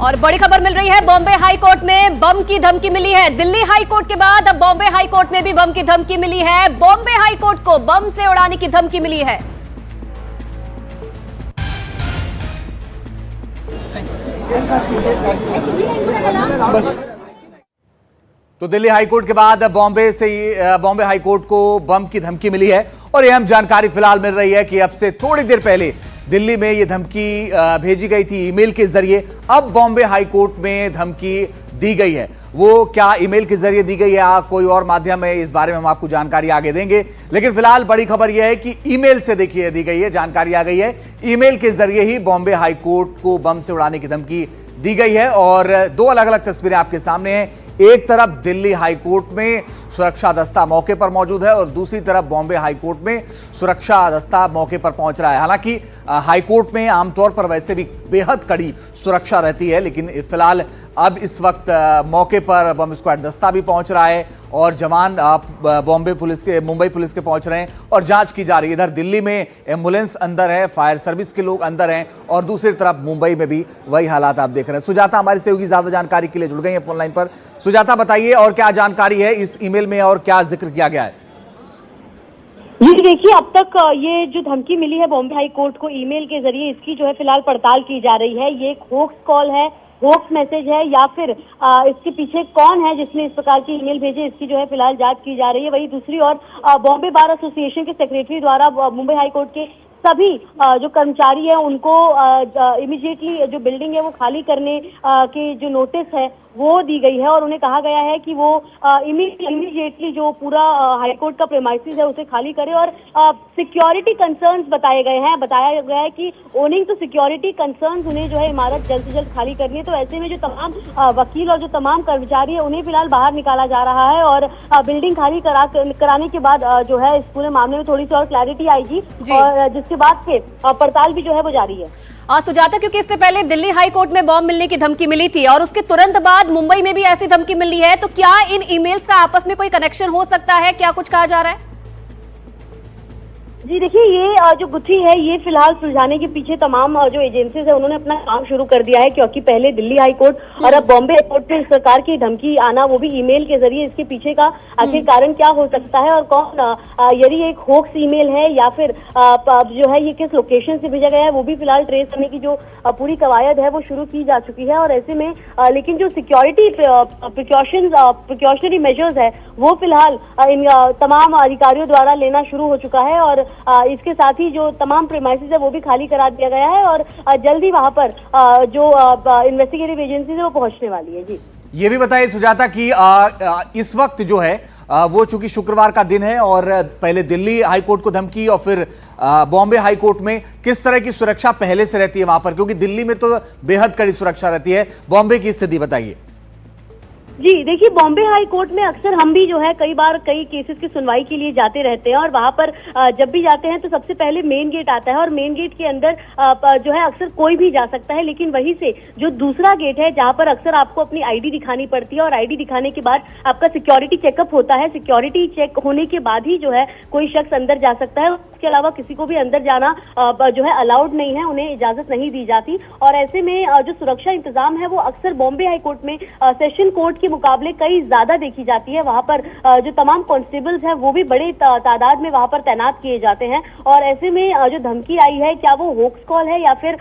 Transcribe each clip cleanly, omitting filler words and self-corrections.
और बड़ी खबर मिल रही है, बॉम्बे हाई कोर्ट में बम की धमकी मिली है। दिल्ली हाई कोर्ट के बाद अब बॉम्बे हाई कोर्ट में भी बम की धमकी मिली है। बॉम्बे हाई कोर्ट को बम से उड़ाने की धमकी मिली है। तो दिल्ली हाई कोर्ट के बाद बॉम्बे हाई कोर्ट को बम की धमकी मिली है और अहम जानकारी फिलहाल मिल रही है कि अब से थोड़ी देर पहले दिल्ली में यह धमकी भेजी गई थी ईमेल के जरिए। अब बॉम्बे हाई कोर्ट में धमकी दी गई है। वो क्या ईमेल के जरिए दी गई है या कोई और माध्यम है, इस बारे में हम आपको जानकारी आगे देंगे। लेकिन फिलहाल बड़ी खबर यह है कि ईमेल से देखिए दी गई है, जानकारी आ गई है। ईमेल के जरिए ही बॉम्बे हाई कोर्ट को बम से उड़ाने की धमकी दी गई है और दो अलग अलग तस्वीरें आपके सामने हैं। एक तरफ दिल्ली हाई कोर्ट में सुरक्षा दस्ता मौके पर मौजूद है और दूसरी तरफ बॉम्बे हाई कोर्ट में सुरक्षा दस्ता मौके पर पहुंच रहा है। हालांकि हाई कोर्ट में आमतौर पर वैसे भी बेहद कड़ी सुरक्षा रहती है, लेकिन फिलहाल अब इस वक्त मौके पर बम स्क्वाड दस्ता भी पहुंच रहा है और जवान मुंबई पुलिस के पहुंच रहे हैं और जांच की जा रही है। इधर दिल्ली में एम्बुलेंस अंदर है, फायर सर्विस के लोग अंदर हैं और दूसरी तरफ मुंबई में भी वही हालात आप देख रहे हैं। सुजाता हमारी सहयोगी ज्यादा जानकारी के लिए जुड़ गई है फोन लाइन पर। सुजाता, बताइए और क्या जानकारी है इस ईमेल में और क्या जिक्र किया गया है? जी देखिए, अब तक ये जो धमकी मिली है बॉम्बे हाई कोर्ट को ईमेल के जरिए, इसकी जो है फिलहाल पड़ताल की जा रही है। ये एक होक्स कॉल है, होक्स मैसेज है या फिर इसके पीछे कौन है जिसने इस प्रकार की ईमेल भेजे, इसकी जो है फिलहाल जांच की जा रही है। वही दूसरी ओर बॉम्बे बार एसोसिएशन के सेक्रेटरी द्वारा मुंबई हाई कोर्ट के सभी जो कर्मचारी है उनको इमीडिएटली जो बिल्डिंग है वो खाली करने की जो नोटिस है वो दी गई है और उन्हें कहा गया है कि वो इमीडिएटली जो पूरा हाईकोर्ट का प्रेमाइसिस है उसे खाली करे और सिक्योरिटी कंसर्न्स बताए गए हैं। बताया गया है कि ओनिंग टू सिक्योरिटी कंसर्न्स उन्हें जो है इमारत जल्द से जल्द खाली करनी है। तो ऐसे में जो तमाम वकील और जो तमाम कर्मचारी है उन्हें फिलहाल बाहर निकाला जा रहा है और बिल्डिंग खाली कराने के बाद जो है इस पूरे मामले में थोड़ी सी और क्लैरिटी आएगी और जिसके बाद से पड़ताल भी जो है वो जारी है। सुजाता, क्योंकि इससे पहले दिल्ली हाई कोर्ट में बॉम्ब मिलने की धमकी मिली थी और उसके तुरंत बाद मुंबई में भी ऐसी धमकी मिली है, तो क्या इन ईमेल्स का आपस में कोई कनेक्शन हो सकता है? क्या कुछ कहा जा रहा है? जी देखिए, ये जो गुत्थी है ये फिलहाल सुलझाने के पीछे तमाम जो एजेंसीज है उन्होंने अपना काम शुरू कर दिया है, क्योंकि पहले दिल्ली हाई कोर्ट और अब बॉम्बे हाई कोर्ट में इस प्रकार की धमकी आना, वो भी ईमेल के जरिए, इसके पीछे का आखिर कारण क्या हो सकता है और कौन, यदि एक होक्स ईमेल है या फिर जो है ये किस लोकेशन से भेजा गया है, वो भी फिलहाल ट्रेस करने की जो पूरी कवायद है वो शुरू की जा चुकी है। और ऐसे में लेकिन जो सिक्योरिटी प्रिकॉशनरी मेजर्स है वो फिलहाल इन तमाम अधिकारियों द्वारा लेना शुरू हो चुका है और इसके साथ ही जो तमाम प्रेमाइसिस है वो भी खाली करा दिया गया है और जल्दी वहां पर जो इन्वेस्टिगेटिव एजेंसी है वो पहुंचने वाली है। जी ये भी बताइए सुजाता कि इस वक्त जो है वो चूंकि शुक्रवार का दिन है और पहले दिल्ली हाई कोर्ट को धमकी और फिर बॉम्बे हाई कोर्ट में किस तरह की सुरक्षा पहले से रहती है वहां पर, क्योंकि दिल्ली में तो बेहद कड़ी सुरक्षा रहती है, बॉम्बे की स्थिति बताइए। जी देखिए, बॉम्बे हाई कोर्ट में अक्सर हम भी जो है कई बार कई केसेस की सुनवाई के लिए जाते रहते हैं और वहां पर जब भी जाते हैं तो सबसे पहले मेन गेट आता है और मेन गेट के अंदर जो है अक्सर कोई भी जा सकता है, लेकिन वहीं से जो दूसरा गेट है जहां पर अक्सर आपको अपनी आईडी दिखानी पड़ती है और आईडी दिखाने के बाद आपका सिक्योरिटी चेकअप होता है। सिक्योरिटी चेक होने के बाद ही जो है कोई शख्स अंदर जा सकता है, उसके अलावा किसी को भी अंदर जाना जो है अलाउड नहीं है, उन्हें इजाजत नहीं दी जाती। और ऐसे में जो सुरक्षा इंतजाम है वो अक्सर बॉम्बे हाई कोर्ट में सेशन कोर्ट के मुकाबले कई ज्यादा देखी जाती है। वहां पर जो तमाम कांस्टेबल्स हैं वो भी बड़े तादाद में वहां पर तैनात किए जाते हैं और ऐसे में जो धमकी आई है, क्या वो होक्स कॉल है या फिर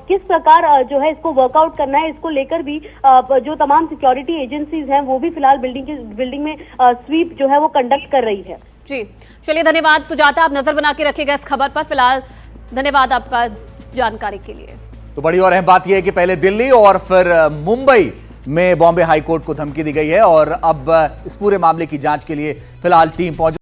किस प्रकार जो है इसको वर्कआउट करना है, इसको लेकर भी जो तमाम सिक्योरिटी एजेंसीज हैं वो भी फिलहाल बिल्डिंग में स्वीप जो है वो कंडक्ट कर रही है। जी चलिए, धन्यवाद सुजाता, आप नजर बना के रखिएगा इस खबर पर। फिलहाल धन्यवाद आपका जानकारी के लिए। तो बड़ी और अहम बात यह है कि पहले दिल्ली और फिर मुंबई में बॉम्बे हाई कोर्ट को धमकी दी गई है और अब इस पूरे मामले की जांच के लिए फिलहाल टीम पहुंच